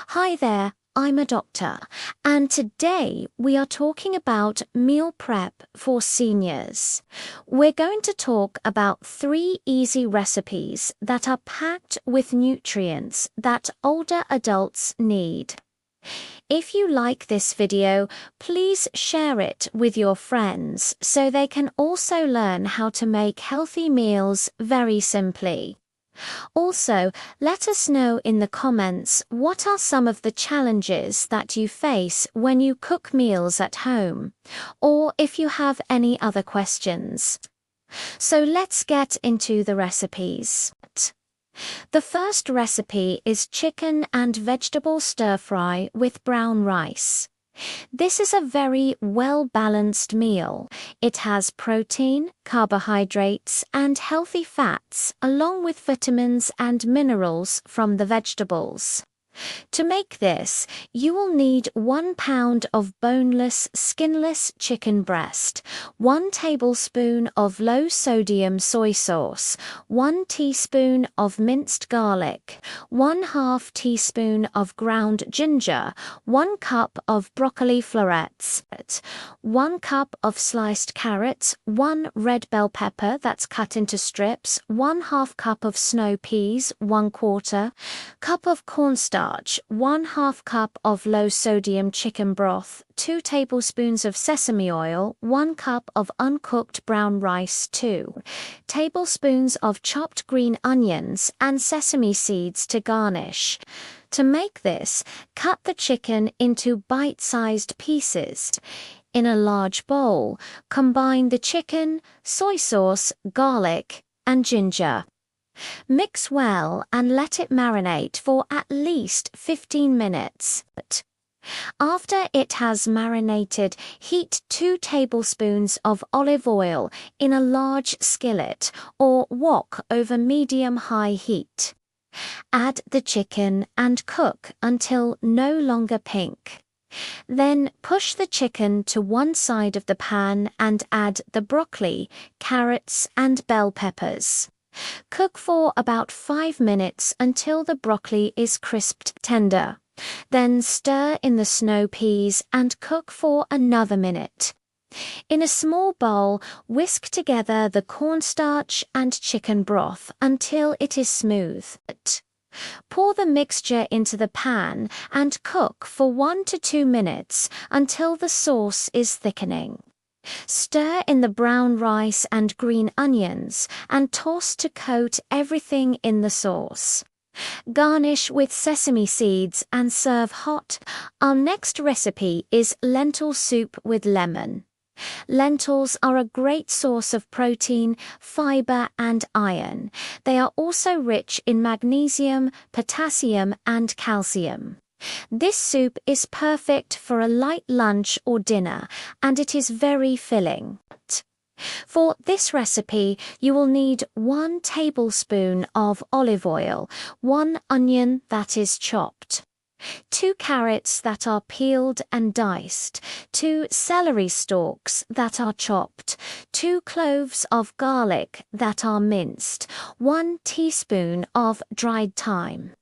Hi there, I'm a doctor, and today we are talking about meal prep for seniors. We're going to talk about 3 easy recipes that are packed with nutrients that older adults need. If you like this video, please share it with your friends so they can also learn how to make healthy meals very simply. Also, let us know in the comments what are some of the challenges that you face when you cook meals at home, or if you have any other questions. So let's get into the recipes. The first recipe is chicken and vegetable stir-fry with brown rice. This is a very well-balanced meal. It has protein, carbohydrates, and healthy fats, along with vitamins and minerals from the vegetables. To make this, you will need 1 pound of boneless, skinless chicken breast, 1 tablespoon of low-sodium soy sauce, 1 teaspoon of minced garlic, 1/2 teaspoon of ground ginger, 1 cup of broccoli florets, 1 cup of sliced carrots, 1 red bell pepper that's cut into strips, 1/2 cup of snow peas, 1/4 cup of cornstarch, 1/2 cup of low-sodium chicken broth, 2 tablespoons of sesame oil, 1 cup of uncooked brown rice, 2 tablespoons of chopped green onions, and sesame seeds to garnish. To make this, cut the chicken into bite-sized pieces. In a large bowl, combine the chicken, soy sauce, garlic, and ginger. Mix well and let it marinate for at least 15 minutes. After it has marinated, heat 2 tablespoons of olive oil in a large skillet or wok over medium-high heat. Add the chicken and cook until no longer pink. Then push the chicken to one side of the pan and add the broccoli, carrots, and bell peppers. Cook for about 5 minutes until the broccoli is crisped tender. Then stir in the snow peas and cook for another minute. In a small bowl, whisk together the cornstarch and chicken broth until it is smooth. Pour the mixture into the pan and cook for 1 to 2 minutes until the sauce is thickening. Stir in the brown rice and green onions and toss to coat everything in the sauce. Garnish with sesame seeds and serve hot. Our next recipe is lentil soup with lemon. Lentils are a great source of protein, fiber, and iron. They are also rich in magnesium, potassium, and calcium. This soup is perfect for a light lunch or dinner, and it is very filling. For this recipe, you will need 1 tablespoon of olive oil, 1 onion that is chopped, 2 carrots that are peeled and diced, 2 celery stalks that are chopped, 2 cloves of garlic that are minced, 1 teaspoon of dried thyme,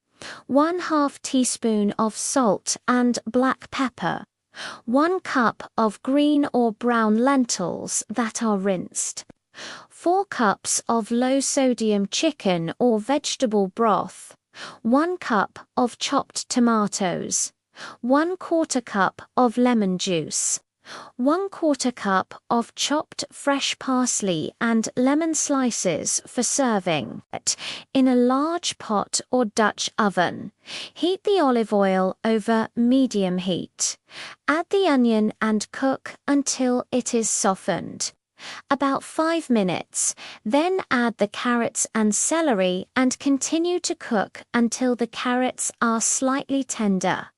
1/2 teaspoon of salt and black pepper, 1 cup of green or brown lentils that are rinsed, 4 cups of low-sodium chicken or vegetable broth, 1 cup of chopped tomatoes, 1/4 cup of lemon juice, 1/4 cup of chopped fresh parsley and lemon slices for serving. In a large pot or Dutch oven, heat the olive oil over medium heat. Add the onion and cook until it is softened. About 5 minutes, then add the carrots and celery and continue to cook until the carrots are slightly tender.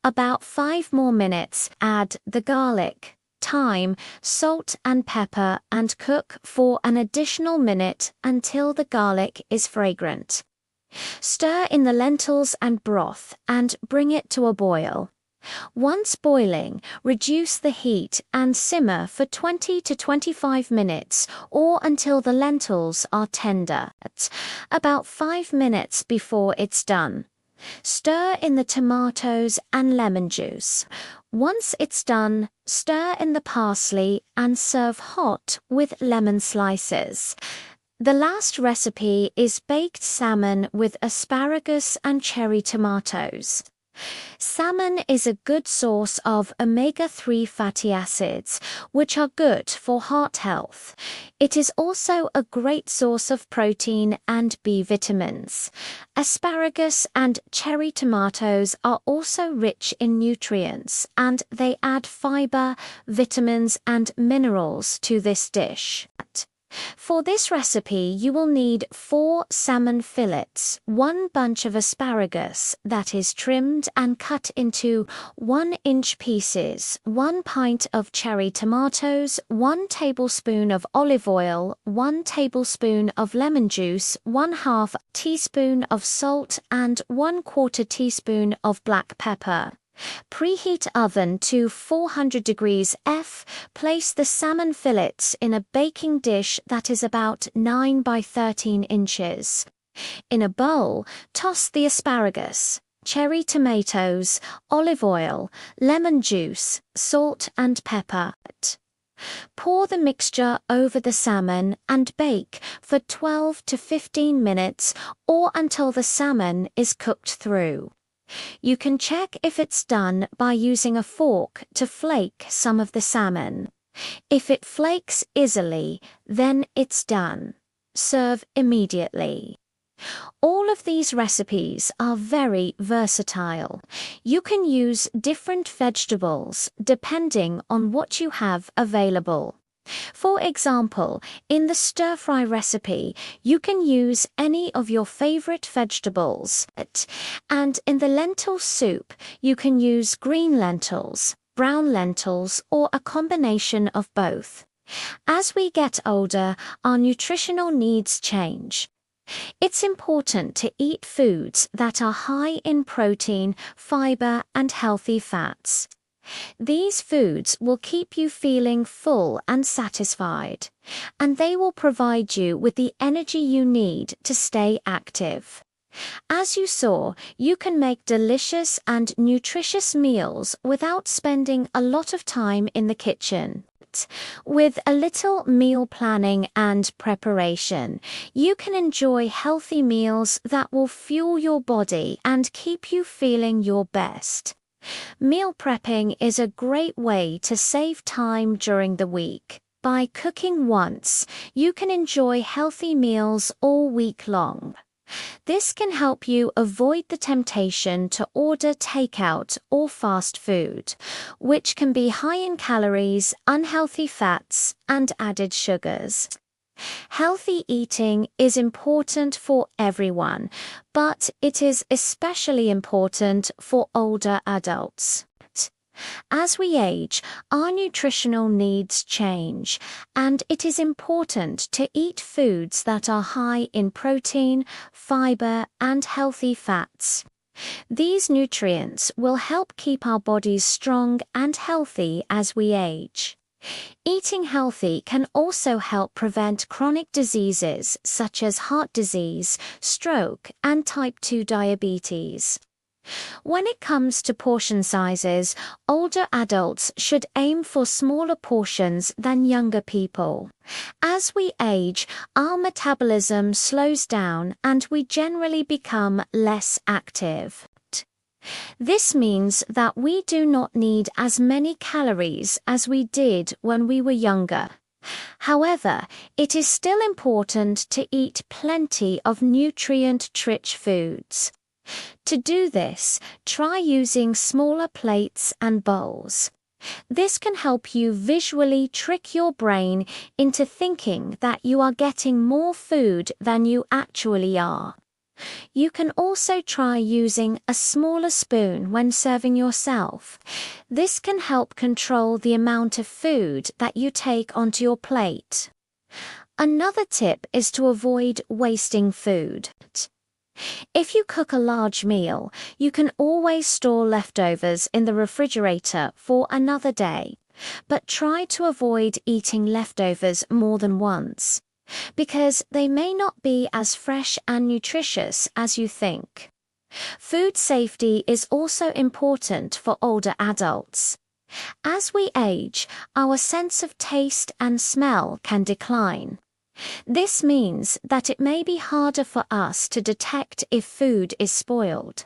About 5 more minutes, add the garlic, thyme, salt and pepper and cook for an additional minute until the garlic is fragrant. Stir in the lentils and broth and bring it to a boil. Once boiling, reduce the heat and simmer for 20 to 25 minutes or until the lentils are tender, about 5 minutes before it's done. Stir in the tomatoes and lemon juice. Once it's done, stir in the parsley and serve hot with lemon slices. The last recipe is baked salmon with asparagus and cherry tomatoes. Salmon is a good source of omega-3 fatty acids, which are good for heart health. It is also a great source of protein and B vitamins. Asparagus and cherry tomatoes are also rich in nutrients, and they add fiber, vitamins, and minerals to this dish. For this recipe, you will need 4 salmon fillets, 1 bunch of asparagus that is trimmed and cut into 1-inch pieces, 1 pint of cherry tomatoes, 1 tablespoon of olive oil, 1 tablespoon of lemon juice, 1/2 teaspoon of salt, and 1/4 teaspoon of black pepper. Preheat oven to 400 degrees F. Place the salmon fillets in a baking dish that is about 9 by 13 inches. In a bowl, toss the asparagus, cherry tomatoes, olive oil, lemon juice, salt and pepper. Pour the mixture over the salmon and bake for 12 to 15 minutes or until the salmon is cooked through. You can check if it's done by using a fork to flake some of the salmon. If it flakes easily, then it's done. Serve immediately. All of these recipes are very versatile. You can use different vegetables depending on what you have available. For example, in the stir-fry recipe, you can use any of your favorite vegetables. And in the lentil soup, you can use green lentils, brown lentils, or a combination of both. As we get older, our nutritional needs change. It's important to eat foods that are high in protein, fiber, and healthy fats. These foods will keep you feeling full and satisfied, and they will provide you with the energy you need to stay active. As you saw, you can make delicious and nutritious meals without spending a lot of time in the kitchen. With a little meal planning and preparation, you can enjoy healthy meals that will fuel your body and keep you feeling your best. Meal prepping is a great way to save time during the week. By cooking once, you can enjoy healthy meals all week long. This can help you avoid the temptation to order takeout or fast food, which can be high in calories, unhealthy fats, and added sugars. Healthy eating is important for everyone, but it is especially important for older adults. As we age, our nutritional needs change, and it is important to eat foods that are high in protein, fiber, and healthy fats. These nutrients will help keep our bodies strong and healthy as we age. Eating healthy can also help prevent chronic diseases such as heart disease, stroke, and type 2 diabetes. When it comes to portion sizes, older adults should aim for smaller portions than younger people. As we age, our metabolism slows down and we generally become less active. This means that we do not need as many calories as we did when we were younger. However, it is still important to eat plenty of nutrient-rich foods. To do this, try using smaller plates and bowls. This can help you visually trick your brain into thinking that you are getting more food than you actually are. You can also try using a smaller spoon when serving yourself. This can help control the amount of food that you take onto your plate. Another tip is to avoid wasting food. If you cook a large meal, you can always store leftovers in the refrigerator for another day, but try to avoid eating leftovers more than once, because they may not be as fresh and nutritious as you think. Food safety is also important for older adults. As we age, our sense of taste and smell can decline. This means that it may be harder for us to detect if food is spoiled.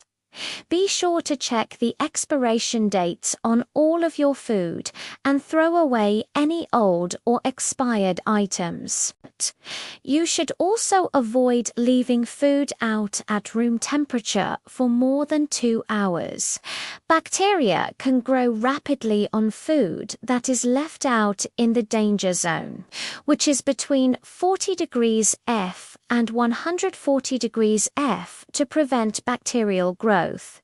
Be sure to check the expiration dates on all of your food and throw away any old or expired items. You should also avoid leaving food out at room temperature for more than 2 hours. Bacteria can grow rapidly on food that is left out in the danger zone, which is between 40 degrees F and 140 degrees F to prevent bacterial growth.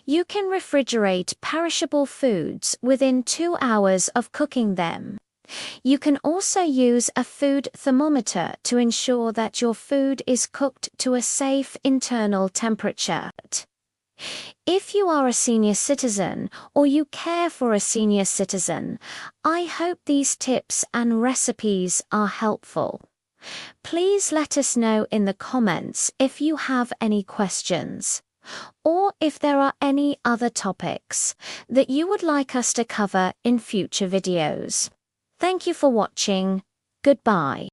You can refrigerate perishable foods within 2 hours of cooking them. You can also use a food thermometer to ensure that your food is cooked to a safe internal temperature. If you are a senior citizen or you care for a senior citizen, I hope these tips and recipes are helpful. Please let us know in the comments if you have any questions, or if there are any other topics that you would like us to cover in future videos. Thank you for watching. Goodbye.